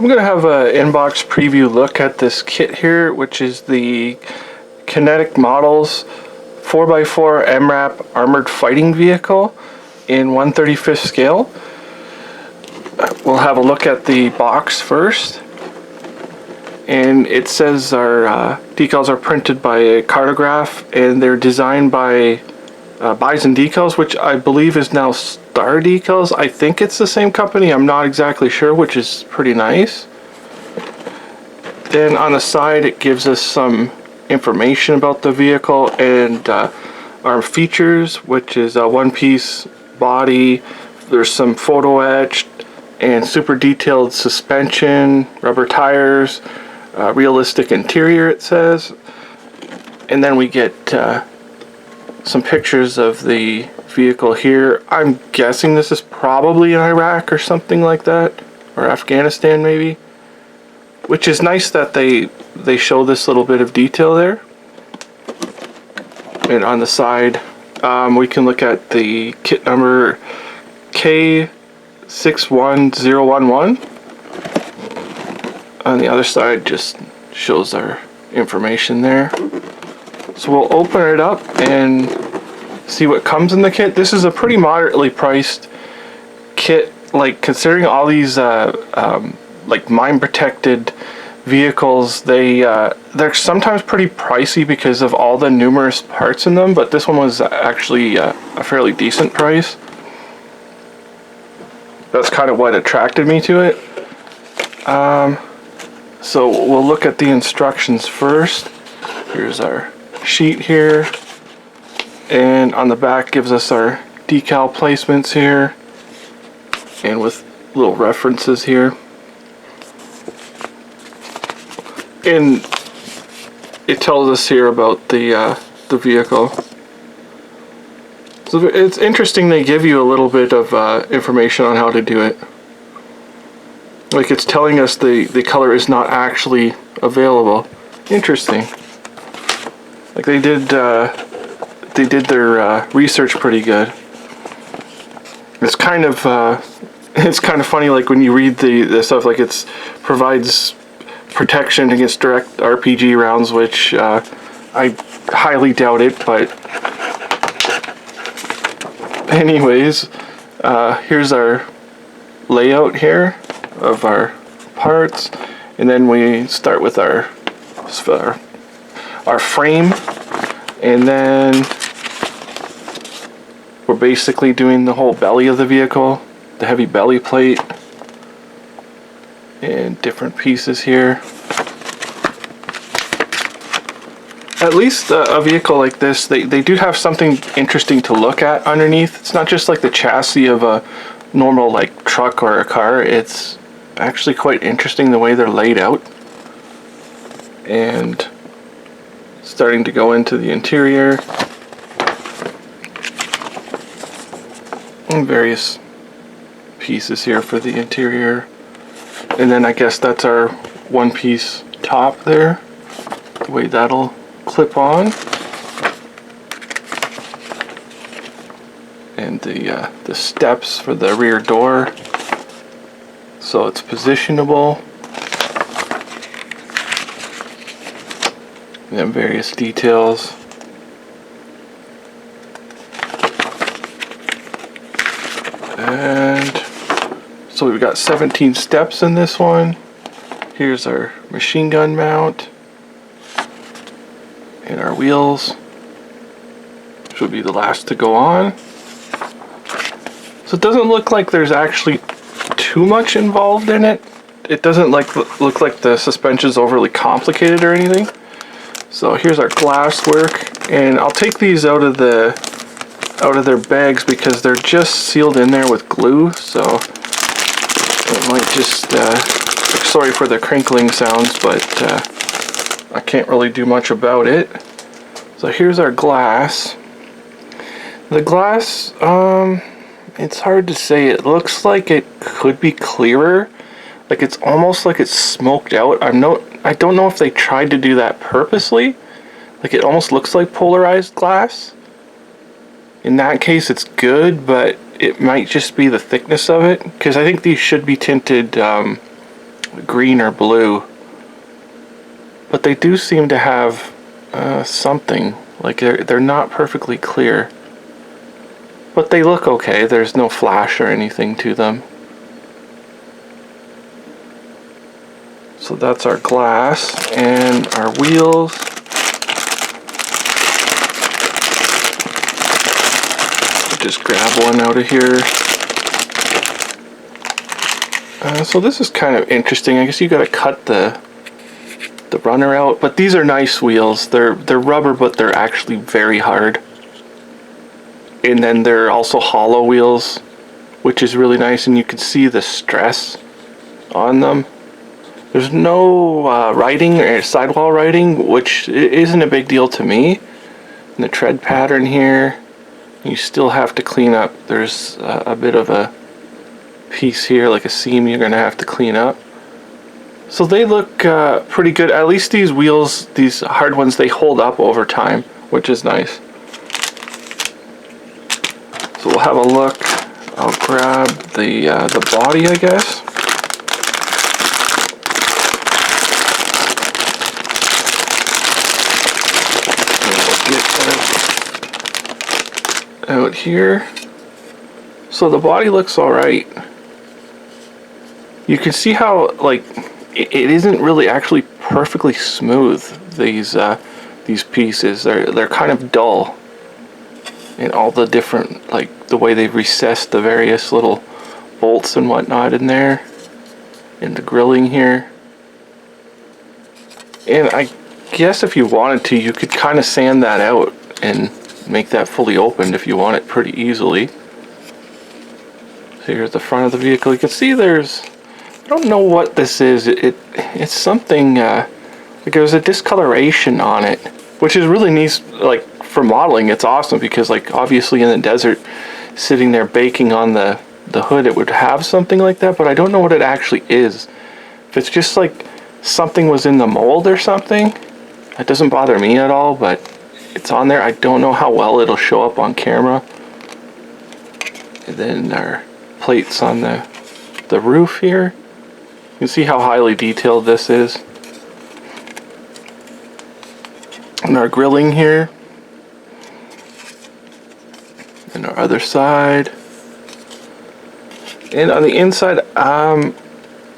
I'm going to have an inbox preview look at this kit here, which is the Kinetic Models 4x4 MRAP Armored Fighting Vehicle in 1/35th scale. We'll have a look at the box first. And it says our decals are printed by a cartograph, and they're designed by Bison Decals, which I believe is now Star Decals. I think it's the same company, I'm not exactly sure, which is pretty nice. Then on the side it gives us some information about the vehicle and our features, which is a one-piece body. There's some photo etched and super detailed suspension, rubber tires, realistic interior, it says. And then we get some pictures of the vehicle here. I'm guessing this is probably in Iraq or something like that, or Afghanistan maybe, which is nice that they show this little bit of detail there. And on the side we can look at the kit number K61011. On the other side just shows our information there. So we'll open it up and see what comes in the kit. This is a pretty moderately priced kit, like considering all these like mine protected vehicles, they're sometimes pretty pricey because of all the numerous parts in them, but this one was actually a fairly decent price. That's kind of what attracted me to it. So we'll look at the instructions first. Here's our sheet here, and on the back gives us our decal placements here and with little references here, and it tells us here about the vehicle. So it's interesting they give you a little bit of information on how to do it. Like it's telling us the color is not actually available. Interesting. Like they did their research pretty good. It's kind of funny, like when you read the stuff, like it's provides protection against direct RPG rounds, which I highly doubt it, but anyways, here's our layout here of our parts, and then we start with our frame, and then we're basically doing the whole belly of the vehicle, the heavy belly plate, and different pieces here. At least a vehicle like this, they do have something interesting to look at underneath. It's not just like the chassis of a normal like truck or a car. It's actually quite interesting the way they're laid out. And starting to go into the interior and various pieces here for the interior, and then I guess that's our one piece top there, the way that'll clip on, and the steps for the rear door so it's positionable, and then various details. And so we've got 17 steps in this one. Here's our machine gun mount and our wheels, which will be the last to go on. So it doesn't look like there's actually too much involved in it. It doesn't look like the suspension's overly complicated or anything. So here's our glass work, and I'll take these out of their bags because they're just sealed in there with glue, so it might just sorry for the crinkling sounds, but I can't really do much about it. So here's our glass. The glass, it's hard to say. It looks like it could be clearer, like it's almost like it's smoked out. I don't know if they tried to do that purposely. Like it almost looks like polarized glass. In that case it's good, but it might just be the thickness of it, because I think these should be tinted green or blue. But they do seem to have something. Like they're not perfectly clear. But they look okay. There's no flash or anything to them. So that's our glass and our wheels. Just grab one out of here. So this is kind of interesting. I guess you gotta cut the runner out, but these are nice wheels. They're rubber, but they're actually very hard. And then they're also hollow wheels, which is really nice, and you can see the stress on them. There's no writing or sidewall writing, which isn't a big deal to me. And the tread pattern here, you still have to clean up. There's a bit of a piece here, like a seam you're gonna have to clean up. So they look pretty good. At least these wheels, these hard ones, they hold up over time, which is nice. So we'll have a look. I'll grab the body, I guess. Out here. So the body looks alright. You can see how, like, it isn't really actually perfectly smooth, these pieces. They're kind of dull. And all the different, like, the way they've recessed the various little bolts and whatnot in there. And the grilling here. And I guess if you wanted to, you could kind of sand that out and make that fully opened if you want it pretty easily. So here's the front of the vehicle. You can see there's, I don't know what this is. It's something like there's a discoloration on it, which is really nice. Like for modeling, it's awesome because, like, obviously in the desert, sitting there baking on the hood, it would have something like that. But I don't know what it actually is. If it's just like something was in the mold or something, it doesn't bother me at all. But it's on there. I don't know how well it'll show up on camera. And then our plates on the roof here. You can see how highly detailed this is. And our grilling here. And our other side. And on the inside, I'm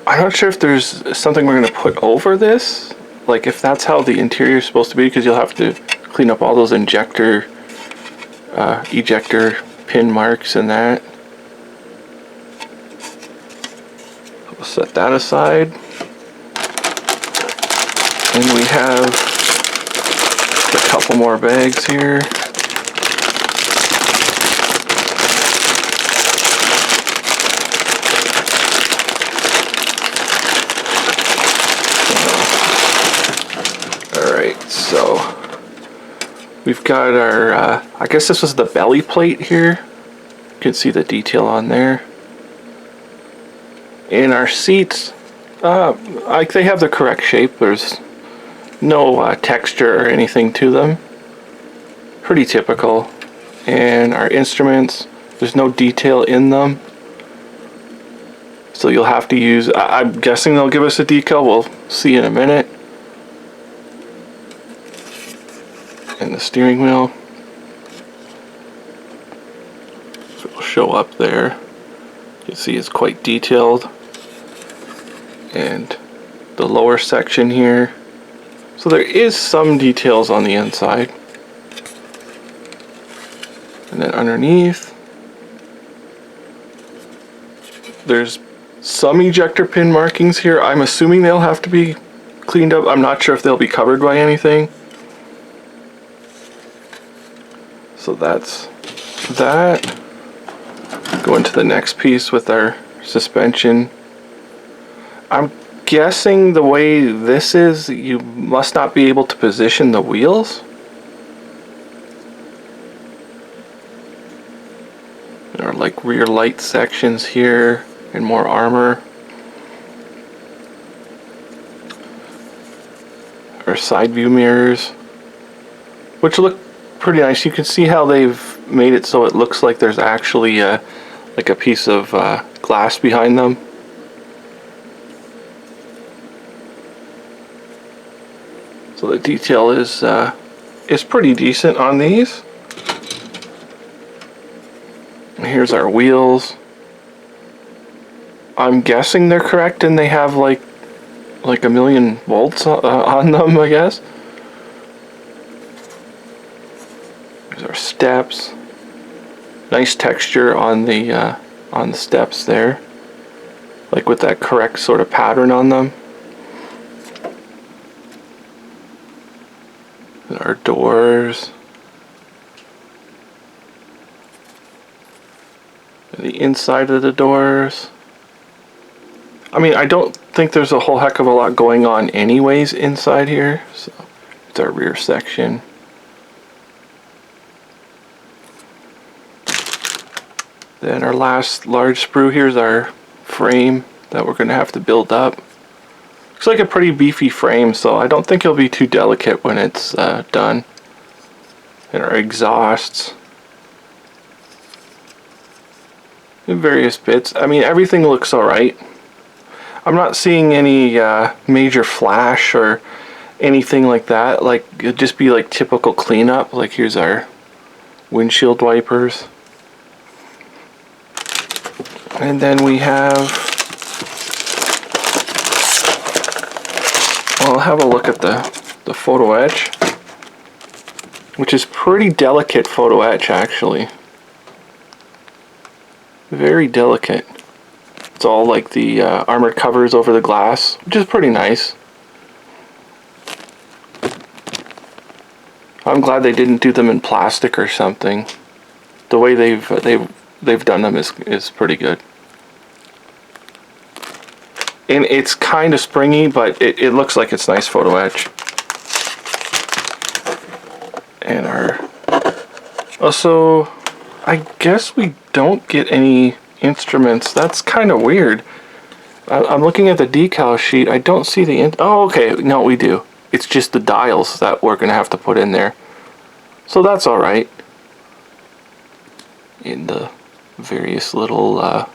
not sure if there's something we're going to put over this. Like if that's how the interior is supposed to be, because you'll have to clean up all those ejector pin marks and that. We'll set that aside. And we have a couple more bags here. Alright, so we've got our, I guess this was the belly plate here. You can see the detail on there. And our seats, like they have the correct shape. There's no texture or anything to them. Pretty typical. And our instruments, there's no detail in them. So you'll have to use, I'm guessing they'll give us a decal. We'll see in a minute. And the steering wheel. So it'll show up there. You can see it's quite detailed. And the lower section here. So there is some details on the inside. And then underneath, there's some ejector pin markings here. I'm assuming they'll have to be cleaned up. I'm not sure if they'll be covered by anything. So that's that. Go into the next piece with our suspension. I'm guessing the way this is, you must not be able to position the wheels. There are like rear light sections here and more armor. Our side view mirrors, which look pretty nice. You can see how they've made it so it looks like there's actually like a piece of glass behind them. So the detail is pretty decent on these. Here's our wheels. I'm guessing they're correct and they have like a million volts on them, I guess. Here's our steps. Nice texture on the steps there, like with that correct sort of pattern on them. And our doors. And the inside of the doors. I mean, I don't think there's a whole heck of a lot going on anyways inside here. So it's our rear section. Then our last large sprue, here's our frame that we're going to have to build up. Looks like a pretty beefy frame, so I don't think it'll be too delicate when it's done. And our exhausts. And various bits. I mean, everything looks alright. I'm not seeing any major flash or anything like that. Like, it'd just be like typical cleanup. Like, here's our windshield wipers. And then we have, I'll have a look at the photo etch, which is pretty delicate photo etch actually. Very delicate. It's all like the armored covers over the glass, which is pretty nice. I'm glad they didn't do them in plastic or something. The way they've done them is pretty good. And it's kind of springy, but it looks like it's nice photo etch. And also, I guess we don't get any instruments. That's kind of weird. I'm looking at the decal sheet. I don't see the oh, okay. No, we do. It's just the dials that we're going to have to put in there. So that's alright. In the various little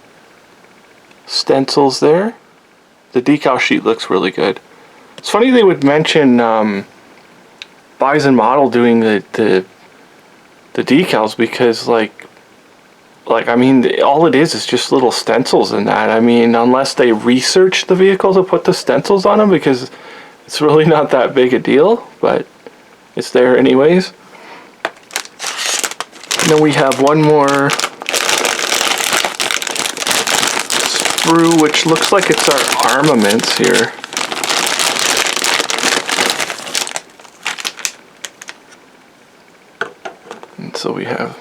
stencils there. The decal sheet looks really good. It's funny they would mention Bison Model doing the decals, because like I mean, all it is just little stencils in that. I mean, unless they research the vehicle to put the stencils on them, because it's really not that big a deal, but it's there anyways. And then we have one more sprue, which looks like it's our armaments here. And so we have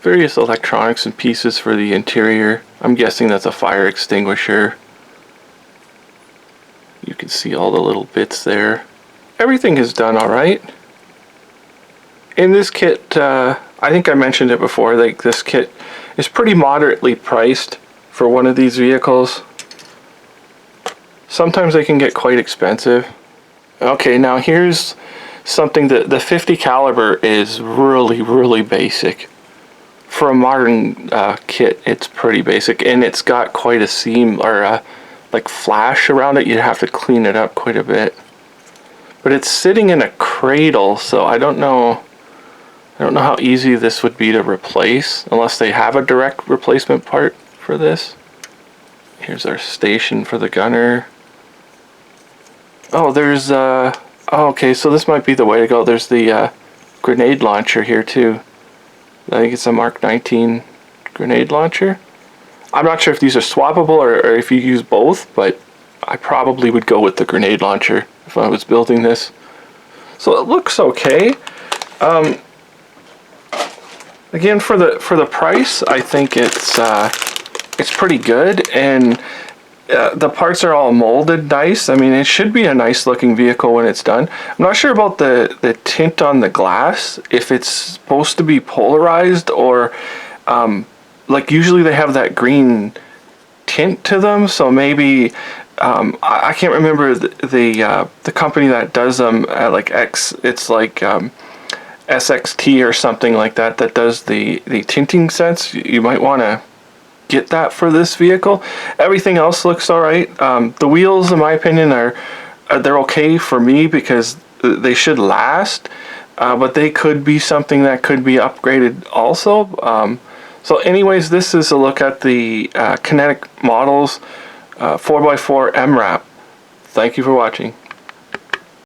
various electronics and pieces for the interior. I'm guessing that's a fire extinguisher. You can see all the little bits there. Everything is done alright. In this kit, I think I mentioned it before, like this kit is pretty moderately priced for one of these vehicles. Sometimes they can get quite expensive. Okay, now here's something that the 50 caliber is really basic. For a modern kit, it's pretty basic, and it's got quite a seam or like flash around it. You'd have to clean it up quite a bit. But it's sitting in a cradle, so I don't know how easy this would be to replace, unless they have a direct replacement part for this. Here's our station for the gunner. Oh, there's oh, okay, so this might be the way to go. There's the grenade launcher here too. I think it's a Mark 19 grenade launcher. I'm not sure if these are swappable or if you use both, but I probably would go with the grenade launcher if I was building this. So it looks okay. Again, for the price, I think it's pretty good, and the parts are all molded nice. I mean, it should be a nice looking vehicle when it's done. I'm not sure about the tint on the glass, if it's supposed to be polarized or like usually they have that green tint to them, so maybe I can't remember the company that does them, like it's like SXT or something like that does the tinting sets. You might want to get that for this vehicle. Everything else looks alright. The wheels, in my opinion, they're okay for me, because they should last, but they could be something that could be upgraded also. So anyways, this is a look at the Kinetic models 4x4 MRAP. Thank you for watching.